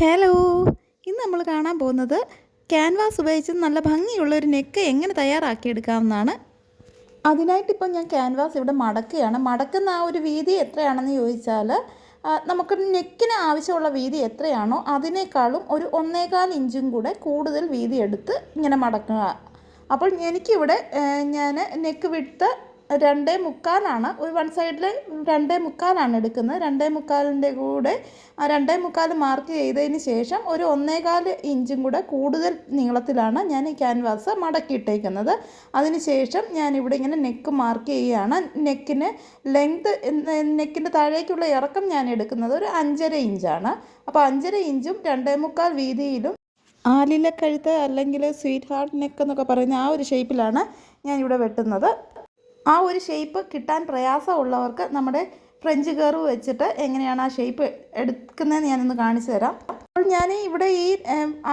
Hello, ഇന്ന് നമ്മൾ കാണാൻ പോകുന്നത് ക്യാൻവാസ് ഉപയോഗിച്ച് നല്ല ഭംഗിയുള്ള ഒരു നെക്ക് എങ്ങനെ തയ്യാറാക്കിയെടുക്കാമെന്നാണ്. അതിനായിട്ടിപ്പോൾ ഞാൻ ക്യാൻവാസ് ഇവിടെ മടക്കുകയാണ്. മടക്കുന്ന ആ ഒരു വീതി എത്രയാണെന്ന് ചോദിച്ചാൽ നമുക്ക് നെക്കിന് ആവശ്യമുള്ള വീതി എത്രയാണോ അതിനേക്കാളും ഒരു 1.25 ഇഞ്ചും കൂടെ കൂടുതൽ വീതി എടുത്ത് ഇങ്ങനെ മടക്കുക. അപ്പോൾ എനിക്കിവിടെ ഞാൻ നെക്ക് വിട്ട് 2.25 ഒരു വൺ സൈഡിൽ 2.25 എടുക്കുന്നത്. 2.25 കൂടെ ആ 2.25 മാർക്ക് ചെയ്തതിന് ശേഷം ഒരു 1.25 ഇഞ്ചും കൂടെ കൂടുതൽ നീളത്തിലാണ് ഞാൻ ഈ ക്യാൻവാസ് മടക്കിയിട്ടേക്കുന്നത്. അതിന് ശേഷം ഞാനിവിടെ ഇങ്ങനെ നെക്ക് മാർക്ക് ചെയ്യുകയാണ്. നെക്കിന് ലെങ്ത്, നെക്കിൻ്റെ താഴേക്കുള്ള ഇറക്കം ഞാൻ എടുക്കുന്നത് ഒരു 5.5 ഇഞ്ചാണ്. അപ്പോൾ 5.5 ഇഞ്ചും 2.25 വീതിയിലും ആലിലക്കഴുത്ത് അല്ലെങ്കിൽ സ്വീറ്റ് ഹാർട്ട് നെക്ക് എന്നൊക്കെ പറയുന്ന ആ ഒരു ഷേപ്പിലാണ് ഞാനിവിടെ വെട്ടുന്നത്. ആ ഒരു ഷേപ്പ് കിട്ടാൻ പ്രയാസമുള്ളവർക്ക് നമ്മുടെ ഫ്രഞ്ച് കർവ് വെച്ചിട്ട് എങ്ങനെയാണ് ആ ഷേപ്പ് എടുക്കുന്നതെന്ന് ഞാനൊന്ന് കാണിച്ചു തരാം. അപ്പോൾ ഞാൻ ഇവിടെ ഈ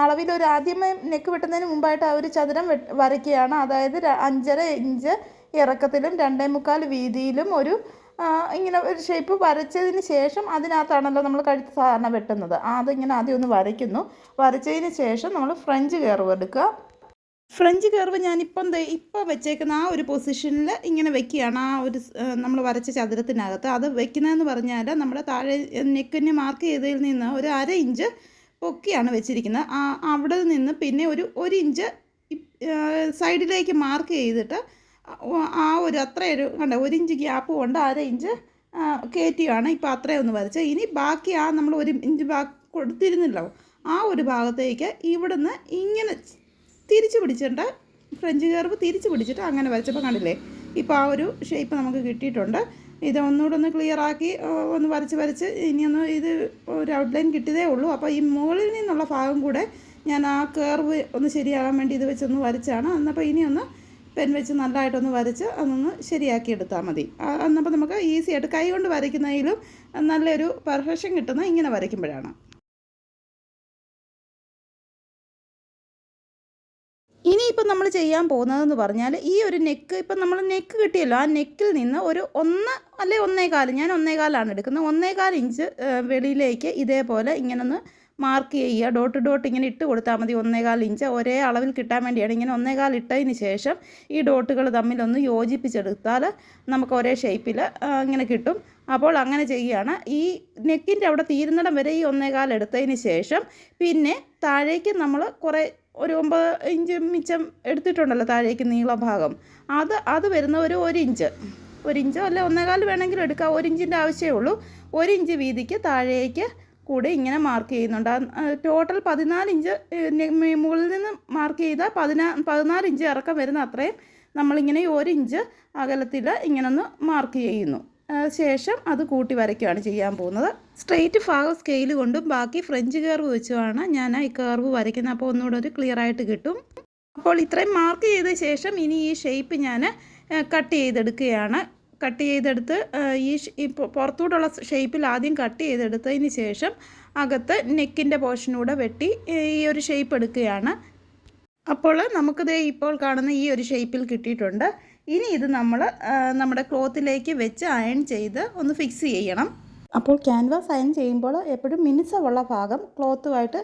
അളവിൽ ഒരു ആദ്യമേ നെക്ക് വെട്ടുന്നതിന് മുമ്പായിട്ട് ആ ഒരു ചതുരം വരയ്ക്കുകയാണ്. അതായത് 5.5 ഇഞ്ച് ഇറക്കത്തിലും 2.25 വീതിയിലും ഒരു ഇങ്ങനെ ഒരു ഷേപ്പ് വരച്ചതിന് ശേഷം അതിനകത്താണല്ലോ നമ്മൾ കഴുത്ത് സാധാരണ വെട്ടുന്നത്. അതിങ്ങനെ ആദ്യം ഒന്ന് വരയ്ക്കുന്നു. വരച്ചതിന് ശേഷം നമ്മൾ ഫ്രഞ്ച് കർവ് എടുക്കുക. ഫ്രഞ്ച് കർവ് ഞാനിപ്പം ഇപ്പോൾ വെച്ചേക്കുന്ന ആ ഒരു പൊസിഷനിൽ ഇങ്ങനെ വെക്കുകയാണ്. ആ ഒരു നമ്മൾ വരച്ച ചതുരത്തിനകത്ത് അത് വെക്കുന്നതെന്ന് പറഞ്ഞാൽ നമ്മുടെ താഴെ നെക്കിന് മാർക്ക് ചെയ്തതിൽ നിന്ന് ഒരു 1/2 ഇഞ്ച് പൊക്കിയാണ് വെച്ചിരിക്കുന്നത്. അവിടെ നിന്ന് പിന്നെ ഒരു ഇഞ്ച് സൈഡിലേക്ക് മാർക്ക് ചെയ്തിട്ട് ആ ഒരു അത്രയൊരു കണ്ട 1 ഇഞ്ച് ഗ്യാപ്പ് കൊണ്ട് 1/2 ഇഞ്ച് കയറ്റിയാണ് ഇപ്പോൾ അത്രയൊന്ന് വരച്ചത്. ഇനി ബാക്കി നമ്മൾ 1 ഇഞ്ച് കൊടുത്തിരുന്നല്ലോ, ആ ഒരു ഭാഗത്തേക്ക് ഇവിടുന്ന് ഇങ്ങനെ തിരിച്ച് പിടിച്ചിട്ട് ഫ്രഞ്ച് കർവ് തിരിച്ച് പിടിച്ചിട്ട് അങ്ങനെ വരച്ചപ്പോൾ കണ്ടില്ലേ, ഇപ്പോൾ ആ ഒരു ഷേപ്പ് നമുക്ക് കിട്ടിയിട്ടുണ്ട്. ഇത് ഒന്നുകൂടെ ഒന്ന് ക്ലിയറാക്കി ഒന്ന് വരച്ച് ഇനിയൊന്ന് ഇത് ഒരു ഔട്ട്ലൈൻ കിട്ടിയതേ ഉള്ളൂ. അപ്പോൾ ഈ മുകളിൽ നിന്നുള്ള ഭാഗം കൂടെ ഞാൻ ആ കർവ് ഒന്ന് ശരിയാകാൻ വേണ്ടി ഇത് വെച്ചൊന്ന് വരച്ചാണ്. എന്നപ്പോൾ ഇനിയൊന്ന് പെൻ വെച്ച് നല്ലതായിട്ടൊന്ന് വരച്ച് അതൊന്ന് ശരിയാക്കി എടുത്താൽ മതി. എന്നപ്പോൾ നമുക്ക് ഈസി ആയിട്ട് കൈ കൊണ്ട് വരയ്ക്കുന്നതിലും നല്ലൊരു പെർഫെക്ഷൻ കിട്ടുന്നത് ഇങ്ങനെ വരയ്ക്കുമ്പോഴാണ്. ഇനിയിപ്പം നമ്മൾ ചെയ്യാൻ പോകുന്നതെന്ന് പറഞ്ഞാൽ ഈ ഒരു നെക്ക് ഇപ്പം നമ്മൾ നെക്ക് കിട്ടിയല്ലോ, ആ നെക്കിൽ നിന്ന് ഒരു 1 അല്ലെ 1.25, ഞാൻ 1.25 എടുക്കുന്നത്. 1.25 ഇഞ്ച് വെളിയിലേക്ക് ഇതേപോലെ ഇങ്ങനെ ഒന്ന് മാർക്ക് ചെയ്യുക. ഡോട്ട് ഇങ്ങനെ ഇട്ട് കൊടുത്താൽ മതി. 1.25 ഇഞ്ച് ഒരേ അളവിൽ കിട്ടാൻ വേണ്ടിയാണ് ഇങ്ങനെ 1.25 ഇട്ടതിന് ശേഷം ഈ ഡോട്ടുകൾ തമ്മിലൊന്ന് യോജിപ്പിച്ചെടുത്താൽ നമുക്ക് ഒരേ ഷേപ്പിൽ ഇങ്ങനെ കിട്ടും. അപ്പോൾ അങ്ങനെ ചെയ്യുകയാണ്. ഈ നെക്കിൻ്റെ അവിടെ തീരുന്നിടം വരെ ഈ 1.25 എടുത്തതിന് ശേഷം പിന്നെ താഴേക്ക് നമ്മൾ ഒരു 9 ഇഞ്ച് മിച്ചം എടുത്തിട്ടുണ്ടല്ലോ താഴേക്ക് നീളഭാഗം, അത് വരുന്ന ഒരു ഇഞ്ചോ അല്ലെ 1.25 വേണമെങ്കിലും എടുക്കാം. 1 ഇഞ്ചിൻ്റെ ആവശ്യമേ ഉള്ളൂ. 1 ഇഞ്ച് വീതിക്ക് താഴേക്ക് കൂടി ഇങ്ങനെ മാർക്ക് ചെയ്യുന്നുണ്ട്. ടോട്ടൽ 14 ഇഞ്ച് മുകളിൽ നിന്ന് മാർക്ക് ചെയ്താൽ 14 ഇഞ്ച് ഇറക്കം വരുന്ന അത്രയും നമ്മളിങ്ങനെ 1 ഇഞ്ച് അകലത്തിൽ ഇങ്ങനൊന്ന് മാർക്ക് ചെയ്യുന്നു. ശേഷം അത് കൂട്ടി വരയ്ക്കുകയാണ് ചെയ്യാൻ പോകുന്നത്. സ്ട്രെയിറ്റ് ഭാഗം സ്കെയിൽ കൊണ്ടും ബാക്കി ഫ്രഞ്ച് കർവ് വെച്ചുമാണ് ഞാൻ ഈ കർവ് വരയ്ക്കുന്നത്. അപ്പോൾ ഒന്നുകൂടെ ഒരു ക്ലിയർ ആയിട്ട് കിട്ടും. അപ്പോൾ ഇത്രയും മാർക്ക് ചെയ്ത ശേഷം ഇനി ഈ ഷേപ്പ് ഞാൻ കട്ട് ചെയ്തെടുക്കുകയാണ്. കട്ട് ചെയ്തെടുത്ത് ഈ പുറത്തൂടുള്ള ഷേപ്പിൽ ആദ്യം കട്ട് ചെയ്തെടുത്തതിന് ശേഷം അകത്ത് നെക്കിൻ്റെ പോർഷനൂടെ വെട്ടി ഈ ഒരു ഷേപ്പ് എടുക്കുകയാണ്. അപ്പോൾ നമുക്കിത് ഇപ്പോൾ കാണുന്ന ഈ ഒരു ഷേപ്പിൽ കിട്ടിയിട്ടുണ്ട്. ഇനി ഇത് നമ്മൾ നമ്മുടെ ക്ലോത്തിലേക്ക് വെച്ച് അയൺ ചെയ്ത് ഒന്ന് ഫിക്സ് ചെയ്യണം. അപ്പോൾ ക്യാൻവാസ് അയൺ ചെയ്യുമ്പോൾ എപ്പോഴും മിനുസമുള്ള ഭാഗം ക്ലോത്തുമായിട്ട്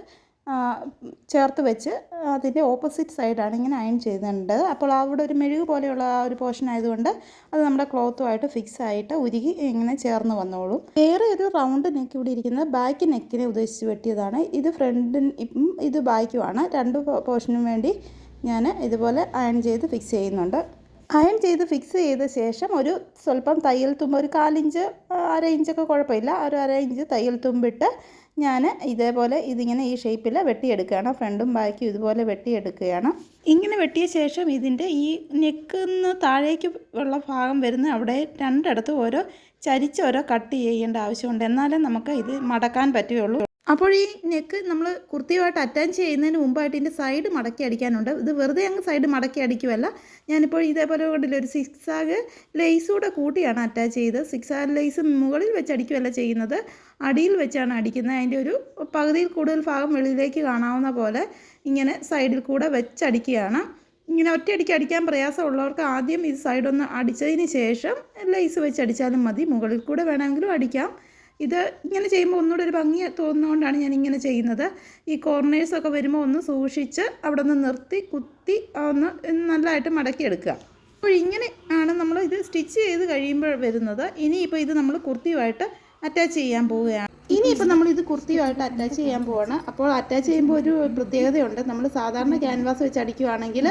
ചേർത്ത് വെച്ച് അതിൻ്റെ ഓപ്പോസിറ്റ് സൈഡാണ് ഇങ്ങനെ അയൺ ചെയ്തിട്ടുണ്ട്. അപ്പോൾ അവിടെ ഒരു മെഴുക് പോലെയുള്ള ആ ഒരു പോർഷൻ ആയതുകൊണ്ട് അത് നമ്മുടെ ക്ലോത്തുമായിട്ട് ഫിക്സ് ആയിട്ട് ഉരുകി ഇങ്ങനെ ചേർന്ന് വന്നോളും. വേറെ ഒരു റൗണ്ട് നെക്ക് ഇവിടെ ഇരിക്കുന്നത് ബാക്ക് നെക്കിനെ ഉദ്ദേശിച്ച് വെട്ടിയതാണ്. ഇത് ഫ്രണ്ടിനും ഇത് ബാക്കുമാണ്. രണ്ട് പോർഷനും വേണ്ടി ഞാൻ ഇതുപോലെ അയൺ ചെയ്ത് ഫിക്സ് ചെയ്യുന്നുണ്ട്. അയൺ ചെയ്ത് ഫിക്സ് ചെയ്ത ശേഷം ഒരു സ്വല്പം തയ്യൽ തുമ്പ്, ഒരു 1/4 ഇഞ്ച് 1/2 ഇഞ്ചൊക്കെ കുഴപ്പമില്ല, ഒരു 1/2 ഇഞ്ച് തയ്യൽ തുമ്പിട്ട് ഞാൻ ഇതേപോലെ ഇതിങ്ങനെ ഈ ഷേപ്പിൽ വെട്ടിയെടുക്കുകയാണ്. ഫ്രണ്ടും ബാക്കും ഇതുപോലെ വെട്ടിയെടുക്കുകയാണ്. ഇങ്ങനെ വെട്ടിയ ശേഷം ഇതിൻ്റെ ഈ നെക്കിന്ന് താഴേക്ക് ഉള്ള ഭാഗം വരുന്ന അവിടെ രണ്ടിടത്തും ചരിച്ച് കട്ട് ചെയ്യേണ്ട ആവശ്യമുണ്ട്. എന്നാലേ നമുക്ക് ഇത് മടക്കാൻ പറ്റുകയുള്ളൂ. അപ്പോൾ ഈ നെക്ക് നമ്മൾ കുർത്തിയുമായിട്ട് അറ്റാച്ച് ചെയ്യുന്നതിന് മുമ്പായിട്ട് ഇതിൻ്റെ സൈഡ് മടക്കി അടിക്കാനുണ്ട്. ഇത് വെറുതെ അങ്ങ് സൈഡ് മടക്കി അടിക്കുമല്ല, ഞാനിപ്പോൾ ഇതേപോലെ കൊണ്ടില്ല ഒരു 6 ആഗ് ലേസ് കൂടെ കൂട്ടിയാണ് അറ്റാച്ച് ചെയ്ത്. 6 ആഗ് ലേസ് മുകളിൽ വെച്ച് അടിക്കുകയല്ല ചെയ്യുന്നത്, അടിയിൽ വെച്ചാണ് അടിക്കുന്നത്. അതിൻ്റെ ഒരു പകുതിയിൽ കൂടുതൽ ഭാഗം വെളിയിലേക്ക് കാണാവുന്ന പോലെ ഇങ്ങനെ സൈഡിൽ കൂടെ വെച്ചടിക്കുകയാണ്. ഇങ്ങനെ ഒറ്റയടിക്ക് അടിക്കാൻ പ്രയാസമുള്ളവർക്ക് ആദ്യം ഇത് സൈഡൊന്ന് അടിച്ചതിന് ശേഷം ലേസ് വെച്ച് അടിച്ചാലും മതി. മുകളിൽ കൂടെ വേണമെങ്കിലും അടിക്കാം. ഇത് ഇങ്ങനെ ചെയ്യുമ്പോൾ ഒന്നുകൂടെ ഒരു ഭംഗി തോന്നുന്നതുകൊണ്ടാണ് ഞാൻ ഇങ്ങനെ ചെയ്യുന്നത്. ഈ കോർണേഴ്സൊക്കെ വരുമ്പോൾ ഒന്ന് സൂക്ഷിച്ച് അവിടെ നിന്ന് നിർത്തി കുത്തി ഒന്ന് നല്ലതായിട്ട് മടക്കിയെടുക്കുക. അപ്പോൾ ഇങ്ങനെ ആണ് നമ്മൾ ഇത് സ്റ്റിച്ച് ചെയ്ത് കഴിയുമ്പോൾ വരുന്നത്. ഇനിയിപ്പോൾ ഇത് നമ്മൾ കുർത്തിയുമായിട്ട് അറ്റാച്ച് ചെയ്യാൻ പോവുകയാണ്. ഇനിയിപ്പോൾ നമ്മളിത് കുർത്തിയുമായിട്ട് അറ്റാച്ച് ചെയ്യാൻ പോവാണ്. അപ്പോൾ അറ്റാച്ച് ചെയ്യുമ്പോൾ ഒരു പ്രത്യേകതയുണ്ട്. നമ്മൾ സാധാരണ ക്യാൻവാസ് വെച്ച് അടിക്കുകയാണെങ്കിൽ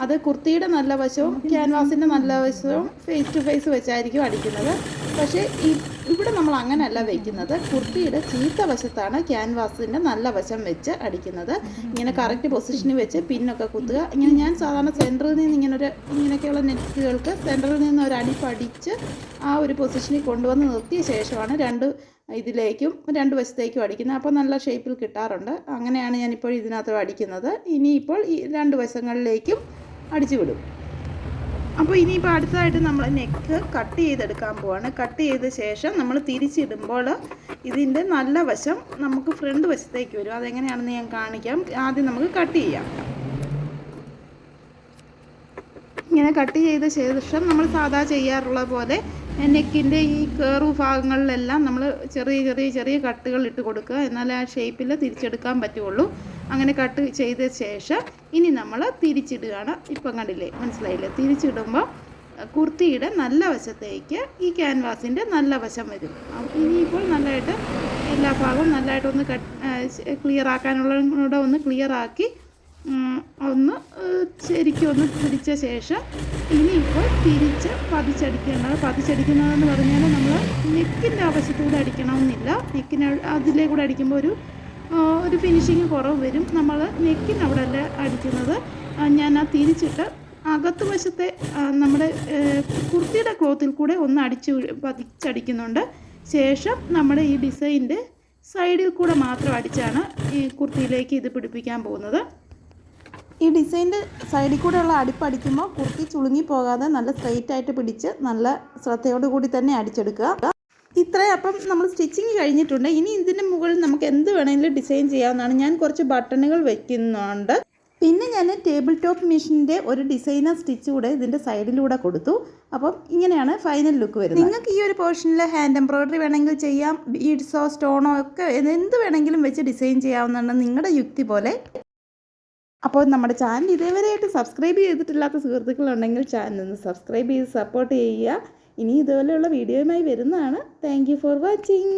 അത് കുർത്തിയുടെ നല്ല വശവും ക്യാൻവാസിൻ്റെ നല്ല വശവും ഫേസ് ടു ഫേസ് വെച്ചായിരിക്കും അടിക്കുന്നത്. പക്ഷേ ഇവിടെ നമ്മൾ അങ്ങനെയല്ല വയ്ക്കുന്നത്. കുർത്തിയുടെ ചീത്ത വശത്താണ് ക്യാൻവാസിൻ്റെ നല്ല വശം വെച്ച് അടിക്കുന്നത്. ഇങ്ങനെ കറക്റ്റ് പൊസിഷനിൽ വെച്ച് പിന്നൊക്കെ കുത്തുക. ഇങ്ങനെ ഞാൻ സാധാരണ സെൻറ്ററിൽ നിന്ന് ഇങ്ങനെയൊക്കെയുള്ള നെക്കുകൾക്ക് സെൻറ്ററിൽ നിന്ന് ഒരു അടി പഠിച്ച് ആ ഒരു പൊസിഷനിൽ കൊണ്ടുവന്ന് നിർത്തിയ ശേഷമാണ് രണ്ട് വശത്തേക്കും അടിക്കുന്നത്. അപ്പോൾ നല്ല ഷേപ്പിൽ കിട്ടാറുണ്ട്. അങ്ങനെയാണ് ഞാനിപ്പോൾ ഇതിനകത്ത് അടിക്കുന്നത്. ഇനിയിപ്പോൾ ഈ രണ്ട് വശങ്ങളിലേക്കും അടിച്ചു വിടും. അപ്പോൾ ഇനിയിപ്പോൾ അടുത്തതായിട്ട് നമ്മൾ നെക്ക് കട്ട് ചെയ്തെടുക്കാൻ പോവാണ്. കട്ട് ചെയ്ത ശേഷം നമ്മൾ തിരിച്ചിടുമ്പോൾ ഇതിൻ്റെ നല്ല വശം നമുക്ക് ഫ്രണ്ട് വശത്തേക്ക് വരും. അതെങ്ങനെയാണെന്ന് ഞാൻ കാണിക്കാം. ആദ്യം നമുക്ക് കട്ട് ചെയ്യാം. ഇങ്ങനെ കട്ട് ചെയ്ത ശേഷം നമ്മൾ സാധാ ചെയ്യാറുള്ള പോലെ നെക്കിൻ്റെ ഈ കർവ് ഭാഗങ്ങളിലെല്ലാം നമ്മൾ ചെറിയ കട്ടുകൾ ഇട്ട് കൊടുക്കുക. എന്നാലേ ആ ഷേപ്പിൽ തിരിച്ചെടുക്കാൻ പറ്റുള്ളൂ. അങ്ങനെ കട്ട് ചെയ്ത ശേഷം ഇനി നമ്മൾ തിരിച്ചിടുകയാണ്. ഇപ്പം കണ്ടില്ലേ, മനസ്സിലായില്ലേ? തിരിച്ചിടുമ്പോൾ കുർത്തിയുടെ നല്ല വശത്തേക്ക് ഈ ക്യാൻവാസിൻ്റെ നല്ല വശം വരും. ഇനിയിപ്പോൾ നല്ലതായിട്ട് എല്ലാ ഭാഗവും നല്ലതായിട്ടൊന്ന് ക്ലിയർ ആക്കാനുള്ള ഒന്ന് ക്ലിയറാക്കി ഒന്ന് ശരിക്കും ഒന്ന് പിടിച്ച ശേഷം ഇനിയിപ്പോൾ തിരിച്ച് പതിച്ചടിക്കുന്നതെന്ന് പറഞ്ഞാൽ നമ്മൾ നെക്കിൻ്റെ ആവശ്യത്തൂടെ അടിക്കണമെന്നില്ല. നെക്കിന് അതിലേ കൂടെ അടിക്കുമ്പോൾ ഒരു ഫിനിഷിങ് കുറവ് വരും. നമ്മൾ നെക്കിന് അവിടെ അല്ല അടിക്കുന്നത്. ഞാൻ ആ തിരിച്ചിട്ട് അകത്ത് വശത്തെ നമ്മുടെ കുർത്തിയുടെ ക്ലോത്തിൽ കൂടെ ഒന്ന് പതിച്ചടിക്കുന്നുണ്ട്. ശേഷം നമ്മുടെ ഈ ഡിസൈൻ്റെ സൈഡിൽ കൂടെ മാത്രം അടിച്ചാണ് ഈ കുർത്തിയിലേക്ക് ഇത് പിടിപ്പിക്കാൻ പോകുന്നത്. ഈ ഡിസൈൻ്റെ സൈഡിൽ കൂടെയുള്ള അടിപ്പടിക്കുമ്പോൾ കുർത്തി ചുളുങ്ങി പോകാതെ നല്ല സ്ട്രെയിറ്റ് ആയിട്ട് പിടിച്ച് നല്ല ശ്രദ്ധയോടു കൂടി തന്നെ അടിച്ചെടുക്കുക. ഇത്രയും അപ്പം നമ്മൾ സ്റ്റിച്ചിങ് കഴിഞ്ഞിട്ടുണ്ട്. ഇനി ഇതിൻ്റെ മുകളിൽ നമുക്ക് എന്ത് വേണമെങ്കിലും ഡിസൈൻ ചെയ്യാവുന്നതാണ്. ഞാൻ കുറച്ച് ബട്ടണുകൾ വെക്കുന്നുണ്ട്. പിന്നെ ഞാൻ ടേബിൾ ടോപ്പ് മെഷീൻ്റെ ഒരു ഡിസൈനർ സ്റ്റിച്ച് കൂടെ ഇതിൻ്റെ സൈഡിലൂടെ കൊടുത്തു. അപ്പം ഇങ്ങനെയാണ് ഫൈനൽ ലുക്ക് വരുന്നത്. നിങ്ങൾക്ക് ഈ ഒരു പോർഷനിൽ ഹാൻഡ് എംബ്രോയ്ഡറി വേണമെങ്കിൽ ചെയ്യാം. ബീഡ്സോ സ്റ്റോണോ ഒക്കെ എന്ത് വേണമെങ്കിലും വെച്ച് ഡിസൈൻ ചെയ്യാവുന്നതാണ്, നിങ്ങളുടെ യുക്തി പോലെ. അപ്പോൾ നമ്മുടെ ചാനൽ ഇതേവരെയായിട്ട് സബ്സ്ക്രൈബ് ചെയ്തിട്ടില്ലാത്ത സുഹൃത്തുക്കളുണ്ടെങ്കിൽ ചാനൽ ഒന്ന് സബ്സ്ക്രൈബ് ചെയ്ത് സപ്പോർട്ട് ചെയ്യുക. ഇനി ഇതുപോലെയുള്ള വീഡിയോയുമായി വരുന്നതാണ്. Thank you for watching.